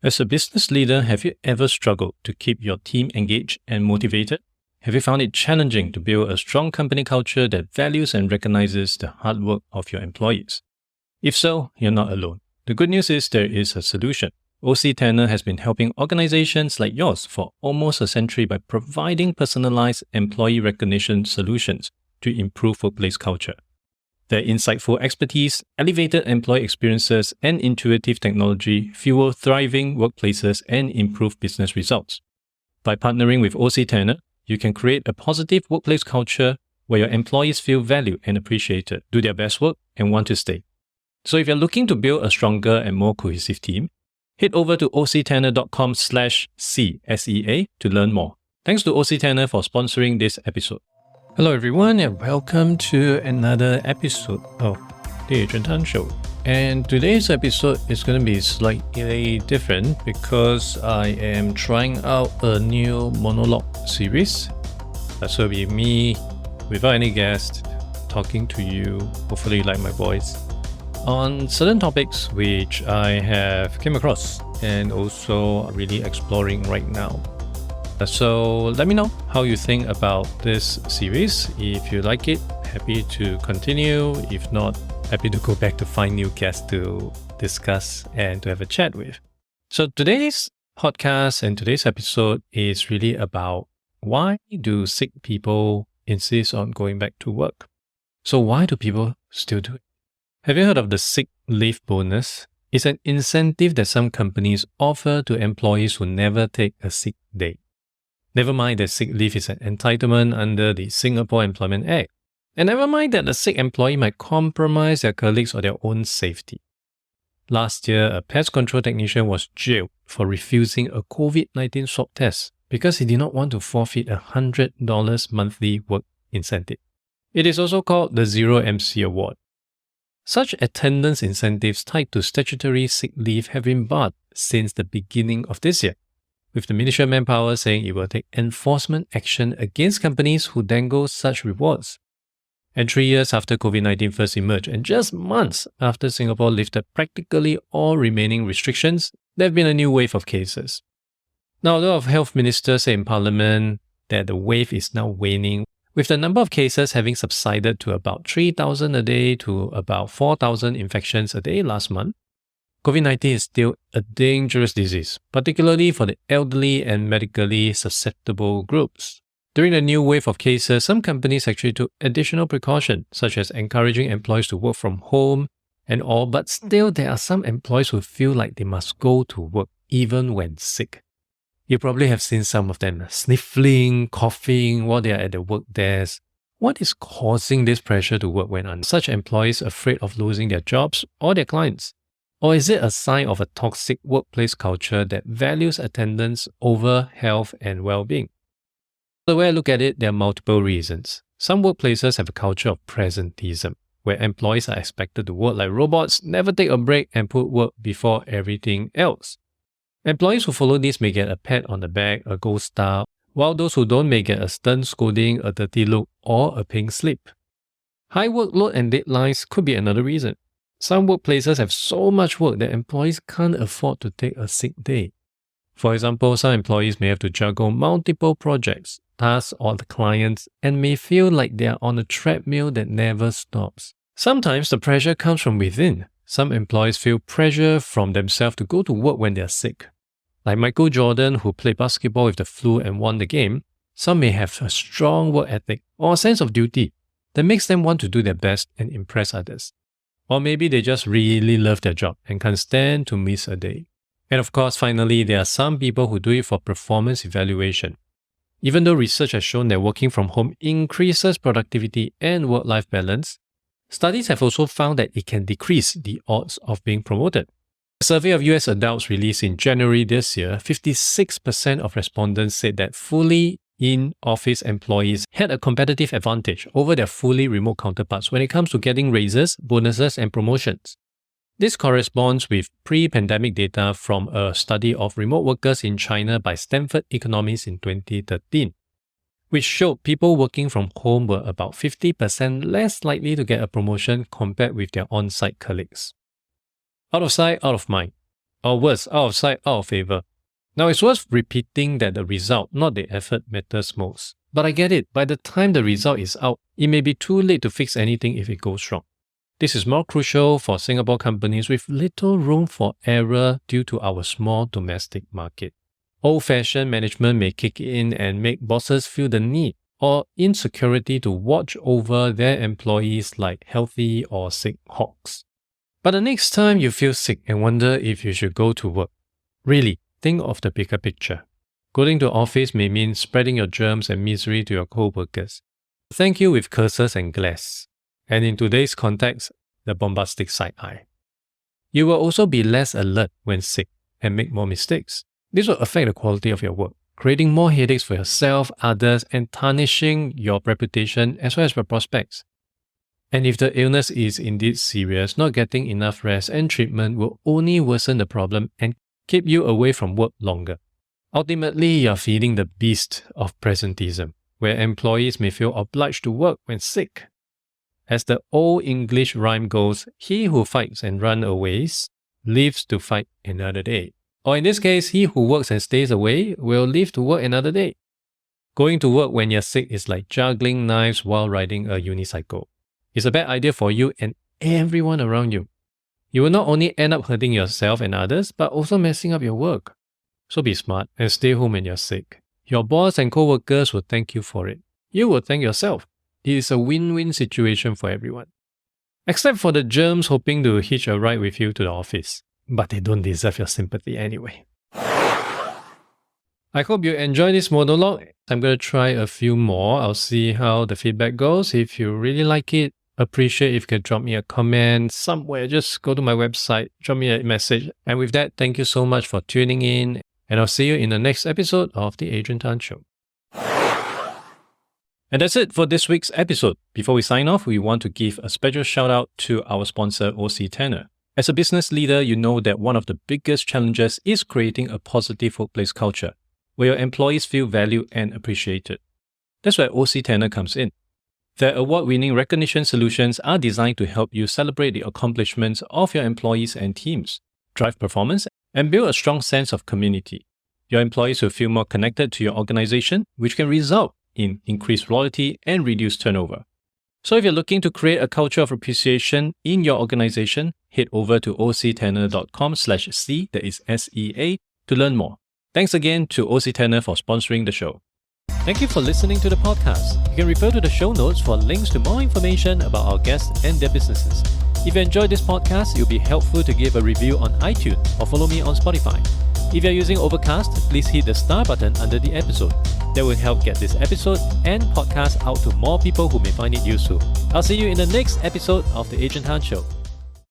As a business leader, have you ever struggled to keep your team engaged and motivated? Have you found it challenging to build a strong company culture that values and recognizes the hard work of your employees? If so, you're not alone. The good news is there is a solution. OC Tanner has been helping organizations like yours for almost a century by providing personalized employee recognition solutions to improve workplace culture. Their insightful expertise, elevated employee experiences, and intuitive technology fuel thriving workplaces and improve business results. By partnering with OC Tanner, you can create a positive workplace culture where your employees feel valued and appreciated, do their best work, and want to stay. So if you're looking to build a stronger and more cohesive team, head over to octanner.com/CSEA to learn more. Thanks to OC Tanner for sponsoring this episode. Hello everyone and welcome to another episode of the Adrian Tan Show. And today's episode is going to be slightly different because I am trying out a new monologue series. That's will be me without any guest talking to you, hopefully you like my voice, on certain topics which I have came across and also really exploring right now. So let me know how you think about this series. If you like it, happy to continue. If not, happy to go back to find new guests to discuss and to have a chat with. So today's podcast and today's episode is really about why do sick people insist on going back to work? So why do people still do it? Have you heard of the sick leave bonus? It's an incentive that some companies offer to employees who never take a sick day. Never mind that sick leave is an entitlement under the Singapore Employment Act. And never mind that a sick employee might compromise their colleagues or their own safety. Last year, a pest control technician was jailed for refusing a COVID-19 swab test because he did not want to forfeit a $100 monthly work incentive. It is also called the Zero MC Award. Such attendance incentives tied to statutory sick leave have been barred since the beginning of this year, with the Ministry of Manpower saying it will take enforcement action against companies who dangle such rewards. And 3 years after COVID-19 first emerged, and just months after Singapore lifted practically all remaining restrictions, there have been a new wave of cases. Now, a lot of health ministers say in Parliament that the wave is now waning, with the number of cases having subsided to about 3,000 a day to about 4,000 infections a day last month. COVID-19 is still a dangerous disease, particularly for the elderly and medically susceptible groups. During the new wave of cases, some companies actually took additional precautions, such as encouraging employees to work from home and all, but still there are some employees who feel like they must go to work even when sick. You probably have seen some of them sniffling, coughing while they are at the work desk. What is causing this pressure to work when such employees afraid of losing their jobs or their clients? Or is it a sign of a toxic workplace culture that values attendance over health and well-being? The way I look at it, there are multiple reasons. Some workplaces have a culture of presenteeism, where employees are expected to work like robots, never take a break, and put work before everything else. Employees who follow this may get a pat on the back, a gold star, while those who don't may get a stern scolding, a dirty look, or a pink slip. High workload and deadlines could be another reason. Some workplaces have so much work that employees can't afford to take a sick day. For example, some employees may have to juggle multiple projects, tasks, or the clients, and may feel like they are on a treadmill that never stops. Sometimes the pressure comes from within. Some employees feel pressure from themselves to go to work when they are sick. Like Michael Jordan, who played basketball with the flu and won the game, some may have a strong work ethic or a sense of duty that makes them want to do their best and impress others. Or maybe they just really love their job and can't stand to miss a day. And of course, finally, there are some people who do it for performance evaluation. Even though research has shown that working from home increases productivity and work-life balance, studies have also found that it can decrease the odds of being promoted. A survey of US adults released in January this year, 56% of respondents said that fully in-office employees had a competitive advantage over their fully remote counterparts when it comes to getting raises, bonuses, and promotions. This corresponds with pre-pandemic data from a study of remote workers in China by Stanford economists in 2013, which showed people working from home were about 50% less likely to get a promotion compared with their on-site colleagues. Out of sight, out of mind. Or worse, out of sight, out of favor. Now, it's worth repeating that the result, not the effort, matters most. But I get it, by the time the result is out, it may be too late to fix anything if it goes wrong. This is more crucial for Singapore companies with little room for error due to our small domestic market. Old-fashioned management may kick in and make bosses feel the need or insecurity to watch over their employees like healthy or sick hogs. But the next time you feel sick and wonder if you should go to work, really, think of the bigger picture. Going to office may mean spreading your germs and misery to your co-workers. Thank you with curses and glares. And in today's context, the bombastic side eye. You will also be less alert when sick and make more mistakes. This will affect the quality of your work, creating more headaches for yourself, others, and tarnishing your reputation as well as your prospects. And if the illness is indeed serious, not getting enough rest and treatment will only worsen the problem and keep you away from work longer. Ultimately, you're feeding the beast of presenteeism, where employees may feel obliged to work when sick. As the old English rhyme goes, he who fights and runs away lives to fight another day. Or in this case, he who works and stays away will live to work another day. Going to work when you're sick is like juggling knives while riding a unicycle. It's a bad idea for you and everyone around you. You will not only end up hurting yourself and others, but also messing up your work. So be smart and stay home when you're sick. Your boss and co-workers will thank you for it. You will thank yourself. It is a win-win situation for everyone. Except for the germs hoping to hitch a ride with you to the office. But they don't deserve your sympathy anyway. I hope you enjoyed this monologue. I'm going to try a few more. I'll see how the feedback goes. If you really like it, appreciate if you can drop me a comment somewhere. Just go to my website, drop me a message. And with that, thank you so much for tuning in. And I'll see you in the next episode of The Adrian Tan Show. And that's it for this week's episode. Before we sign off, we want to give a special shout out to our sponsor, OC Tanner. As a business leader, you know that one of the biggest challenges is creating a positive workplace culture where your employees feel valued and appreciated. That's where OC Tanner comes in. Their award-winning recognition solutions are designed to help you celebrate the accomplishments of your employees and teams, drive performance, and build a strong sense of community. Your employees will feel more connected to your organization, which can result in increased loyalty and reduced turnover. So if you're looking to create a culture of appreciation in your organization, head over to octanner.com/C, that is SEA, to learn more. Thanks again to OC Tanner for sponsoring the show. Thank you for listening to the podcast. You can refer to the show notes for links to more information about our guests and their businesses. If you enjoyed this podcast, it will be helpful to give a review on iTunes or follow me on Spotify. If you're using Overcast, please hit the star button under the episode. That will help get this episode and podcast out to more people who may find it useful. I'll see you in the next episode of The Adrian Tan Show.